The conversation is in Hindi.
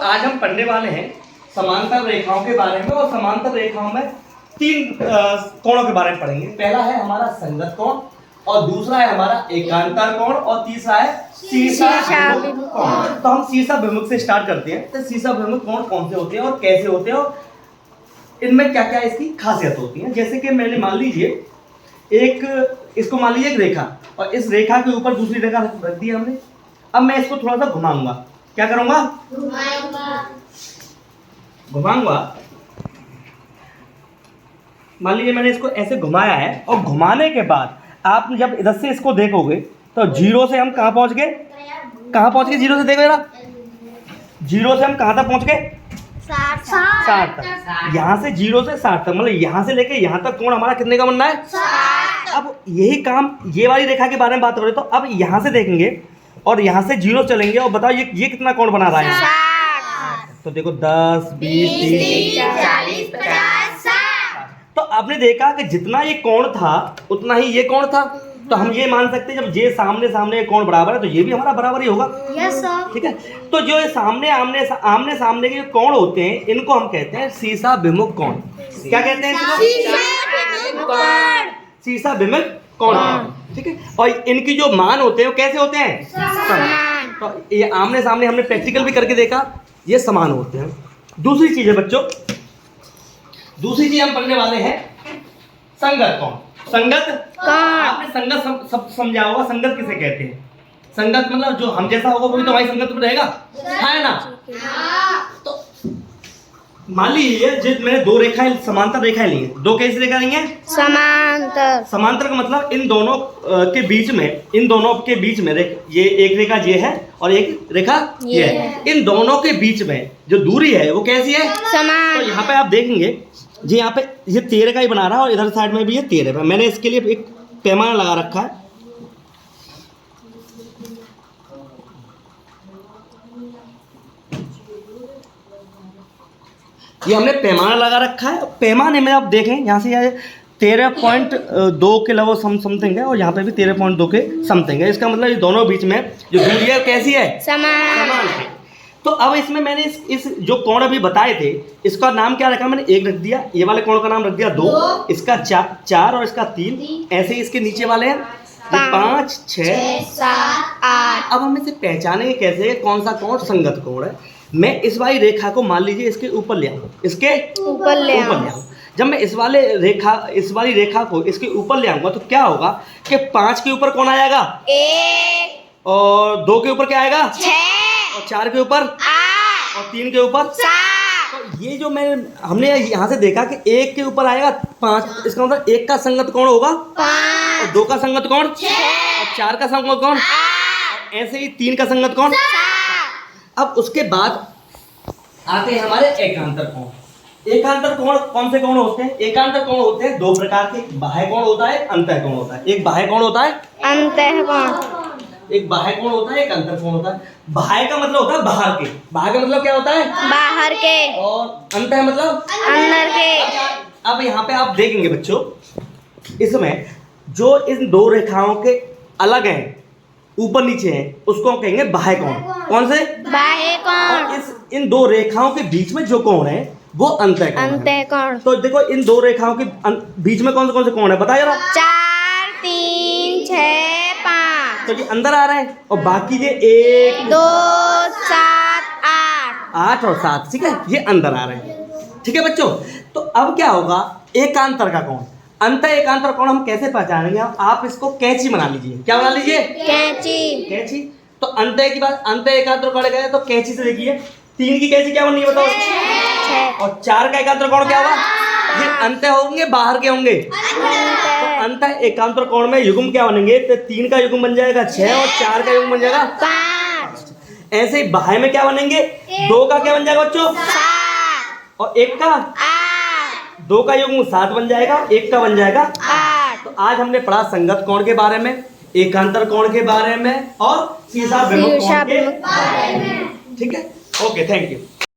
आज हम पढ़ने वाले हैं समांतर रेखाओं के बारे में, और समांतर रेखाओं में तीन कोणों के बारे में पढ़ेंगे। पहला है हमारा संगत कोण, और दूसरा है हमारा एकांतर कोण, और तीसरा है शीर्षाभिमुख कोण। तो हम शीर्षाभिमुख से स्टार्ट करते हैं। तो शीर्षाभिमुख कोण कौन से होते हैं और कैसे होते हैं, और इनमें क्या क्या इसकी खासियत होती है। जैसे कि मैंने मान लीजिए इसको मान लीजिए एक रेखा, और इस रेखा के ऊपर दूसरी रेखा रख दी हमने। अब मैं इसको थोड़ा सा घुमाऊंगा। क्या करूंगा? घुमाऊंगा। मान लीजिए मैंने इसको ऐसे घुमाया है, और घुमाने के बाद आप जब इधर से इसको देखोगे तो जीरो से हम कहाँ पहुंच गए? कहाँ पहुंच गए जीरो से? देखो जरा, जीरो से हम कहाँ तक पहुंच गए? 60 तक। यहाँ से जीरो से 60 तक, मतलब यहाँ से लेके यहाँ तक कोण हमारा कितने का बनना है? 60। अब यही काम ये वाली रेखा के बारे में बात करें तो अब यहाँ से देखेंगे और यहाँ से जीरो चलेंगे, और बताओ ये कितना कोण बना रहा है? 60। तो देखो 10, 20, 30, 40, 50, 60। तो आपने देखा कि जितना ये कोण था उतना ही ये कोण था। तो हम ये मान सकते हैं जब ये सामने सामने कोण बराबर है तो ये भी हमारा बराबर ही होगा। Yes sir. ठीक है। तो जो ये आमने सामने के जो कोण होते हैं इनको हम कहते हैं शीर्षाभिमुख कोण। क्या कहते हैं इसको? शीर्षाभिमुख कोण। ठीक है। और इनकी जो मान होते हैं वो कैसे होते हैं? समान। तो ये आमने सामने हमने प्रैक्टिकल भी करके देखा, ये समान होते हैं। दूसरी चीज है बच्चों, दूसरी चीज हम पढ़ने वाले हैं संगत कोण। संगत आपने संगत सब समझा होगा। संगत किसे कहते हैं? संगत मतलब जो हम जैसा होगा वो भी तो हमारी संगत में रहेगा, है ना? तो मान लीजिए जिस मैंने दो रेखाएं समांतर रेखाएं ली हैं। दो कैसी रेखा ली हैं? समांतर। समांतर का मतलब इन दोनों के बीच में ये एक रेखा ये है और एक रेखा ये है। इन दोनों के बीच में जो दूरी है वो कैसी है? समान। तो यहाँ पे आप देखेंगे जी, यहाँ पे ये 13 का ही बना रहा है और इधर साइड में भी ये 13 है। मैंने इसके लिए एक पैमाना लगा रखा है। ये हमने पैमाना लगा रखा है। पैमाने में आप देखें यहाँ से 13.2 के लगभग समथिंग है, और यहाँ पे भी 13.2 के समथिंग है। इसका मतलब ये दोनों बीच में जो दूरी है कैसी है? समान है। तो अब इसमें मैंने इस जो कोण अभी बताए थे इसका नाम क्या रखा? मैंने 1 रख दिया, ये वाले कोण का नाम रख दिया 2, इसका 4 और इसका 3। ऐसे ही इसके नीचे वाले हैं 5, 6, 7, 8। अब हम इसे पहचानेंगे कैसे कौन सा कोण संगत कोण है? मैं इस वाली रेखा को मान लीजिए इसके ऊपर ले आऊँ, इसके ऊपर ले आऊँ। जब मैं इस वाली रेखा को इसके ऊपर ले आऊंगा तो क्या होगा कि 5 के ऊपर कौन आएगा? 1, और 2 के ऊपर क्या आएगा? 6, और 4 के ऊपर 8, और 3 के ऊपर 7। तो ये जो हमने यहाँ से देखा कि 1 के ऊपर आएगा 5, इसका मतलब 1 का संगत कोण होगा 5, और 2 का संगत कोण 6, और 4 का संगत कोण 8, ऐसे ही 3 का संगत कोण 7। अब उसके बाद आते हैं हमारे एकांतर कोण। एकांतर कोण कौन से कोण होते हैं? एकांतर कोण होते हैं 2 प्रकार के। बाह्य कोण होता है, अंतः कोण होता है। एक बाह्य कोण होता है, अंतः कोण। एक बाह्य कोण होता है, एक अंतर कोण होता है। बाह्य का मतलब होता है बाहर के। बाह्य का मतलब क्या होता है? बाहर के। और अंतर मतलब अंदर के। अब यहाँ पे आप देखेंगे बच्चों, इसमें जो इन दो रेखाओं के अलग हैं, ऊपर नीचे हैं, उसको हम कहेंगे बाह्य कोण। कौन से? बाह्य कोण। और इन दो रेखाओं के बीच में जो कोण है वो अंतः कोण। तो देखो इन दो रेखाओं के बीच में कौन से कोण है बताइए जरा? 4, 3, 6, 5। तो ये अंदर आ रहे हैं, और बाकी ये 1, 2, 7, 8 और 7, ठीक है, ये अंदर आ रहे हैं। ठीक है बच्चों। तो अब क्या होगा? एकांतर का कोण। अंतः एकांतर कोण हम कैसे पहचानेंगे? आप इसको कैंची बना लीजिए। क्या बना लीजिए? कैंची। तो अंतः की बात, अंतः एकांतर कोण गए तो कैंची से देखिए। 3 की कैंची क्या बननी है बताओ? 6। और 4 का एकांतर कोण क्या होगा? ये अंतः होंगे बाहर के होंगे? तो अंतः एकांतर कोण में युग्म क्या बनेंगे? तो 3 का युग्म बन जाएगा 6, और 4 का युग्म बन जाएगा 5। ऐसे ही बाह्य में क्या बनेंगे? 2 का क्या बन जाएगा बच्चों? 7, और 1 का 8। 2 का युग्म 7 बन जाएगा, 1 का बन जाएगा 8। तो आज हमने पढ़ा संगत कोण के बारे में, एकांतर कोण के बारे में, और शीर्षाभिमुख कोण के बारे में। ठीक है, ओके, थैंक यू।